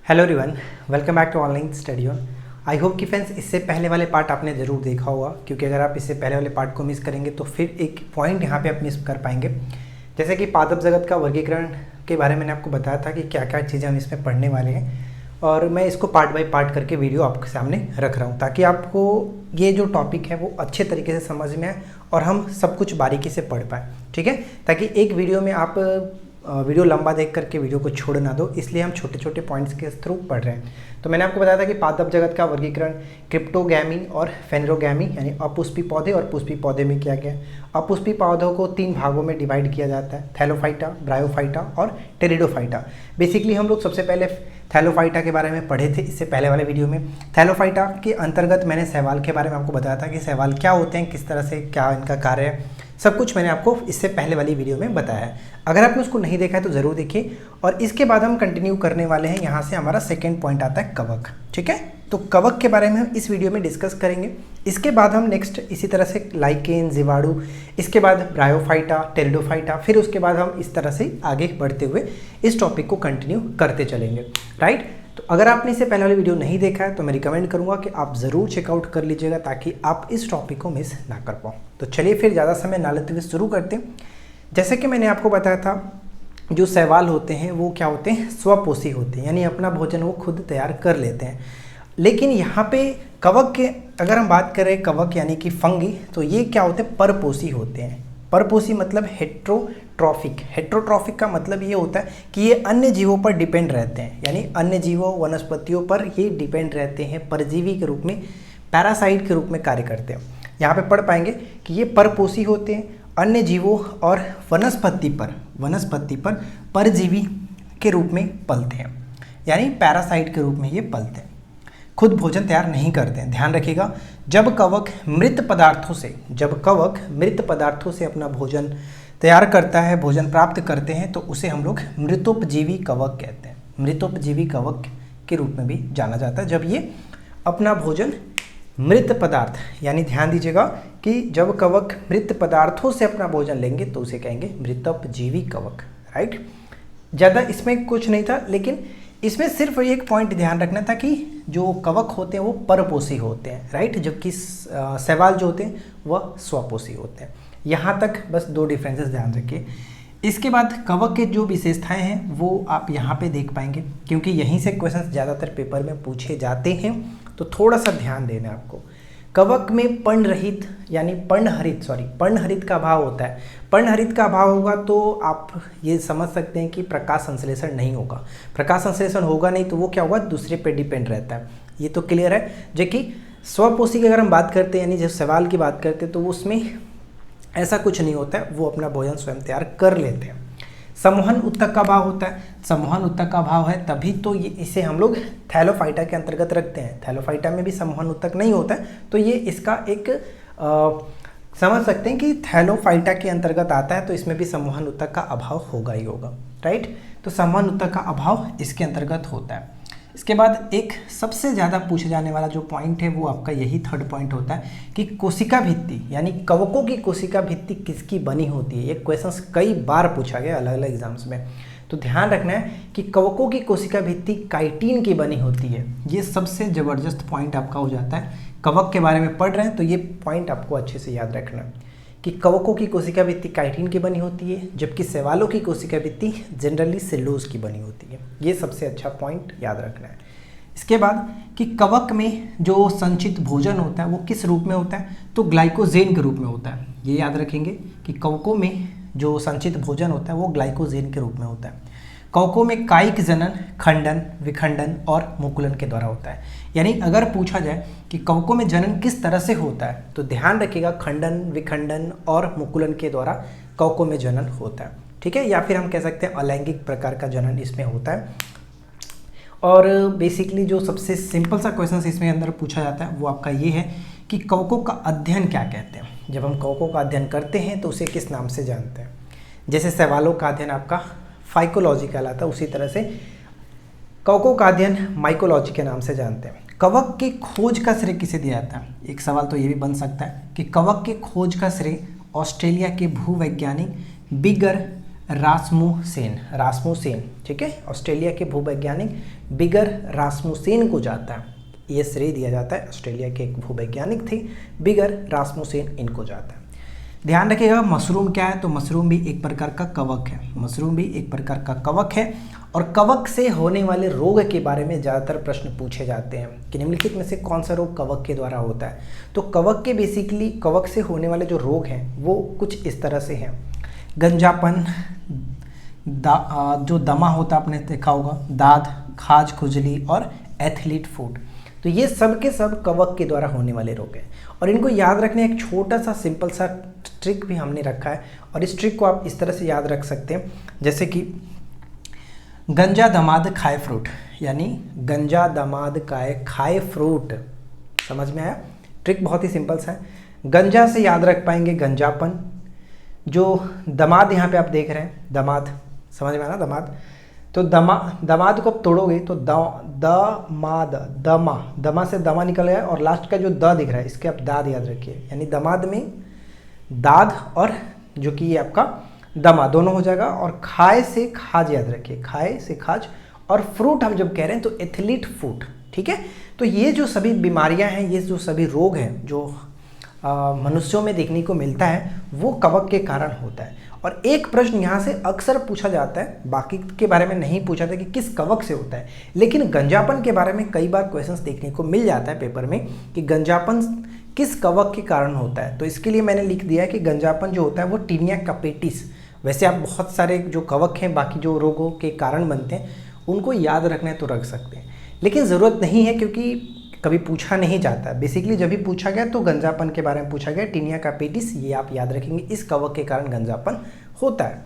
Hello everyone, welcome back to online study on. I hope कि friends इससे पहले वाले पार्ट आपने ज़रूर देखा होगा, क्योंकि अगर आप इससे पहले वाले पार्ट को मिस करेंगे तो फिर एक पॉइंट यहाँ पे आप मिस कर पाएंगे। जैसे कि पादप जगत का वर्गीकरण के बारे में मैंने आपको बताया था कि क्या क्या चीज़ें हम इसमें पढ़ने वाले हैं, और मैं इसको पार्ट बाय पार्ट करके वीडियो आपके सामने रख रहा हूँ ताकि आपको ये जो टॉपिक है वो अच्छे तरीके से समझ में आए और हम सब कुछ बारीकी से पढ़ पाएँ। ठीक है, ताकि एक वीडियो में आप वीडियो लंबा देख करके वीडियो को छोड़ ना दो, इसलिए हम छोटे छोटे पॉइंट्स के थ्रू पढ़ रहे हैं। तो मैंने आपको बताया था कि पादप जगत का वर्गीकरण क्रिप्टोगैमी और फेनेरोगैमी यानी अपुष्पी पौधे और पुष्पी पौधे में किया गया। अपुष्पी पौधों को 3 भागों में डिवाइड किया जाता है, थैलोफाइटा, ब्रायोफाइटा और टेरिडोफाइटा। बेसिकली हम लोग सबसे पहले थैलोफाइटा के बारे में पढ़े थे इससे पहले वाले वीडियो में। थैलोफाइटा के अंतर्गत मैंने शैवाल के बारे में आपको बताया था कि शैवाल क्या होते हैं, किस तरह से क्या इनका कार्य है, सब कुछ मैंने आपको इससे पहले वाली वीडियो में बताया है। अगर आपने उसको नहीं देखा है तो ज़रूर देखिए। और इसके बाद हम कंटिन्यू करने वाले हैं, यहाँ से हमारा सेकेंड पॉइंट आता है कवक। ठीक है, तो कवक के बारे में हम इस वीडियो में डिस्कस करेंगे। इसके बाद हम नेक्स्ट इसी तरह से लाइकेन, जीवाणु, इसके बाद ब्रायोफाइटा, टेरिडोफाइटा, फिर उसके बाद हम इस तरह से आगे बढ़ते हुए इस टॉपिक को कंटिन्यू करते चलेंगे। राइट, तो अगर आपने इससे पहले वाली वीडियो नहीं देखा है तो मैं रिकमेंड करूंगा कि आप ज़रूर चेकआउट कर लीजिएगा ताकि आप इस टॉपिक को मिस ना कर पाओ। तो चलिए फिर ज़्यादा समय ना लेते हुए शुरू करते हैं। जैसे कि मैंने आपको बताया था, जो शैवाल होते हैं वो क्या होते हैं, स्वपोषी होते हैं, यानी अपना भोजन वो खुद तैयार कर लेते हैं। लेकिन यहाँ पे कवक के अगर हम बात करें, कवक यानी कि फंगी, तो ये क्या होते हैं, परपोषी होते हैं। परपोषी मतलब हेट्रोट्रॉफिक। हेट्रोट्रॉफिक का मतलब ये होता है कि ये अन्य जीवों पर डिपेंड रहते हैं, यानी अन्य जीवों, वनस्पतियों पर ये डिपेंड रहते हैं, परजीवी के रूप में, पैरासाइट के रूप में कार्य करते हैं। यहाँ पे पढ़ पाएंगे कि ये परपोषी होते हैं, अन्य जीवों और वनस्पति पर परजीवी के रूप में पलते हैं, यानी पैरासाइट के रूप में ये पलते हैं, खुद भोजन तैयार नहीं करते हैं। ध्यान रखिएगा, जब कवक मृत पदार्थों से अपना भोजन तैयार करता है, भोजन प्राप्त करते हैं, तो उसे हम लोग मृतोपजीवी कवक कहते हैं। मृतोपजीवी कवक के रूप में भी जाना जाता है जब ये अपना भोजन मृत पदार्थ, यानी ध्यान दीजिएगा कि जब कवक मृत पदार्थों से अपना भोजन लेंगे तो उसे कहेंगे मृतोपजीवी कवक। राइट, ज़्यादा इसमें कुछ नहीं था, लेकिन इसमें सिर्फ एक पॉइंट ध्यान रखना था कि जो कवक होते हैं वो परपोषी होते हैं। राइट, जबकि शैवाल जो होते हैं वह स्वपोषी होते हैं। यहाँ तक बस 2 डिफरेंसेस ध्यान रखिए। इसके बाद कवक के जो विशेषताएं हैं वो आप यहाँ पे देख पाएंगे, क्योंकि यहीं से क्वेश्चंस ज़्यादातर पेपर में पूछे जाते हैं, तो थोड़ा सा ध्यान देना है आपको। कवक में पर्णरहित यानी पर्णहरित का अभाव होता है। पर्णहरित का अभाव होगा तो आप ये समझ सकते हैं कि प्रकाश संश्लेषण नहीं होगा। प्रकाश संश्लेषण होगा नहीं तो वो क्या होगा, दूसरे पे डिपेंड रहता है। ये तो क्लियर है। जो कि स्वपोषी की अगर हम बात करते हैं, यानी जब सवाल की बात करते हैं, तो उसमें ऐसा कुछ नहीं होता है, वो अपना भोजन स्वयं तैयार कर लेते हैं। संवहन ऊतक का अभाव होता है। संवहन ऊतक का अभाव है तभी तो ये इसे हम लोग थैलोफाइटा के अंतर्गत रखते हैं। थैलोफाइटा में भी संवहन ऊतक नहीं होता है, तो ये इसका एक समझ सकते हैं कि थैलोफाइटा के अंतर्गत आता है, तो इसमें भी संवहन ऊतक का अभाव होगा ही होगा। राइट, तो संवहन ऊतक का अभाव इसके अंतर्गत होता है। इसके बाद एक सबसे ज़्यादा पूछे जाने वाला जो पॉइंट है वो आपका यही थर्ड पॉइंट होता है कि कोशिका भित्ति, यानी कवकों की कोशिका भित्ति किसकी बनी होती है। ये क्वेश्चंस कई बार पूछा गया अलग अलग एग्जाम्स में, तो ध्यान रखना है कि कवकों की कोशिका भित्ति काइटिन की बनी होती है। ये सबसे ज़बरदस्त पॉइंट आपका हो जाता है। कवक के बारे में पढ़ रहे हैं तो ये पॉइंट आपको अच्छे से याद रखना है कि कवकों की कोशिका भित्ति काइटिन की बनी होती है, जबकि शैवालों की कोशिका भित्ति जनरली सेलुलोज की बनी होती है। ये सबसे अच्छा पॉइंट याद रखना है। इसके बाद कि कवक में जो संचित भोजन होता है वो किस रूप में होता है, तो ग्लाइकोजेन के रूप में होता है। ये याद रखेंगे कि कवकों में जो संचित भोजन होता है वो ग्लाइकोजेन के रूप में होता है। कवकों में कायिक जनन, खंडन, विखंडन और मुकुलन के द्वारा होता है। यानी अगर पूछा जाए कि कवकों में जनन किस तरह से होता है, तो ध्यान रखिएगा खंडन, विखंडन और मुकुलन के द्वारा कवकों में जनन होता है। ठीक है, या फिर हम कह सकते हैं अलैंगिक प्रकार का जनन इसमें होता है। और बेसिकली जो सबसे सिंपल सा क्वेश्चन इसमें अंदर पूछा जाता है वो आपका ये है कि कवकों का अध्ययन क्या कहते हैं। जब हम कवकों का अध्ययन करते हैं तो उसे किस नाम से जानते हैं। जैसे शैवालों का अध्ययन आपका फाइकोलॉजी कहलाता है, उसी तरह से कवकों का अध्ययन माइकोलॉजी के नाम से जानते हैं। कवक की खोज का श्रेय किसे दिया जाता है। एक सवाल तो ये भी बन सकता है कि कवक की खोज का श्रेय ऑस्ट्रेलिया के भूवैज्ञानिक बिगर रासमुसेन, ठीक है, ऑस्ट्रेलिया के भूवैज्ञानिक बिगर रासमुसेन को जाता है, ये श्रेय दिया जाता है। ऑस्ट्रेलिया के एक भूवैज्ञानिक थे बिगर रासमुसेन, इनको जाता है। ध्यान रखिएगा मशरूम क्या है, तो मशरूम भी एक प्रकार का कवक है, मशरूम भी एक प्रकार का कवक है। और कवक से होने वाले रोग के बारे में ज़्यादातर प्रश्न पूछे जाते हैं कि निम्नलिखित में से कौन सा रोग कवक के द्वारा होता है। तो कवक के बेसिकली कवक से होने वाले जो रोग हैं वो कुछ इस तरह से हैं। गंजापन, जो दमा होता है आपने देखा होगा, दाद, खाज, खुजली और एथलीट फूट, तो ये सब के सब कवक के द्वारा होने वाले रोग हैं। और इनको याद रखने एक छोटा सा सिंपल सा ट्रिक भी हमने रखा है, और इस ट्रिक को आप इस तरह से याद रख सकते हैं जैसे कि गंजा दमाद खाए फ्रूट, यानी गंजा दमाद खाए फ्रूट। समझ में आया? ट्रिक बहुत ही सिंपल सा है। गंजा से याद रख पाएंगे गंजापन, जो दमाद यहाँ पे आप देख रहे हैं, दमाद, समझ में आना, दमाद, तो दमाद को आप तोड़ोगे तो दमा से दमा निकल गया, और लास्ट का जो द दिख रहा है इसके आप दाद याद रखिए, यानी दमाद में दाद और जो कि ये आपका दमा दोनों हो जाएगा। और खाए से खाज याद रखिए, खाए से खाज, और फ्रूट हम जब कह रहे हैं तो एथलीट फूट, ठीक है। तो ये जो सभी बीमारियां हैं, ये जो सभी रोग हैं जो मनुष्यों में देखने को मिलता है वो कवक के कारण होता है। और एक प्रश्न यहाँ से अक्सर पूछा जाता है, बाकी के बारे में नहीं पूछा था कि किस कवक से होता है, लेकिन गंजापन के बारे में कई बार क्वेश्चंस देखने को मिल जाता है पेपर में कि गंजापन किस कवक के कारण होता है। तो इसके लिए मैंने लिख दिया है कि गंजापन जो होता है वो टीनिया कपेटिस। वैसे आप बहुत सारे जो कवक हैं बाकी जो रोगों के कारण बनते हैं उनको याद रखना है तो रख सकते हैं, लेकिन ज़रूरत नहीं है क्योंकि कभी पूछा नहीं जाता। बेसिकली जब भी पूछा गया तो गंजापन के बारे में पूछा गया, टीनिया कपेटिस, ये आप याद रखेंगे, इस कवक के कारण गंजापन होता है।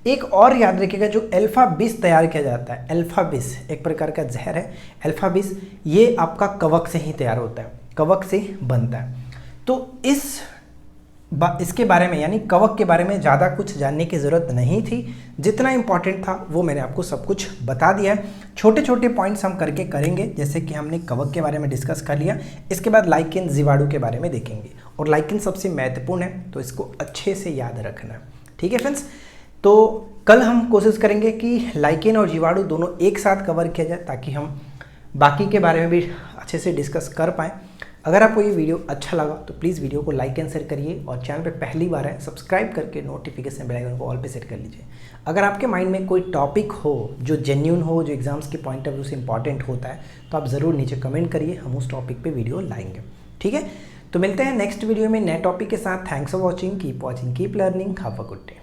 एक और याद रखिएगा, जो अल्फा बिस तैयार किया जाता है, अल्फा बिस एक प्रकार का जहर है, अल्फा बिस ये आपका कवक से ही तैयार होता है, कवक से बनता है। तो इसके बारे में यानी कवक के बारे में ज़्यादा कुछ जानने की ज़रूरत नहीं थी, जितना इंपॉर्टेंट था वो मैंने आपको सब कुछ बता दिया है। छोटे छोटे पॉइंट्स हम करके करेंगे, जैसे कि हमने कवक के बारे में डिस्कस कर लिया, इसके बाद लाइकेन, जीवाणु के बारे में देखेंगे, और लाइकेन सबसे महत्वपूर्ण है तो इसको अच्छे से याद रखना है, ठीक है फ्रेंड्स। तो कल हम कोशिश करेंगे कि लाइकेन और जीवाणु दोनों एक साथ कवर किया जाए ताकि हम बाकी के बारे में भी अच्छे से डिस्कस कर पाएँ। अगर आपको ये वीडियो अच्छा लगा तो प्लीज़ वीडियो को लाइक एंड शेयर करिए, और चैनल पे पहली बार है सब्सक्राइब करके नोटिफिकेशन बेल आइकन को ऑल पे सेट कर लीजिए। अगर आपके माइंड में कोई टॉपिक हो जो जेन्यून हो, जो एग्जाम्स के पॉइंट ऑफ व्यू से इंपॉर्टेंट होता है, तो आप ज़रूर नीचे कमेंट करिए, हम उस टॉपिक पे वीडियो लाएंगे, ठीक है। तो मिलते हैं नेक्स्ट वीडियो में नए टॉपिक के साथ। Thanks for watching, keep watching, keep learning, have a good day.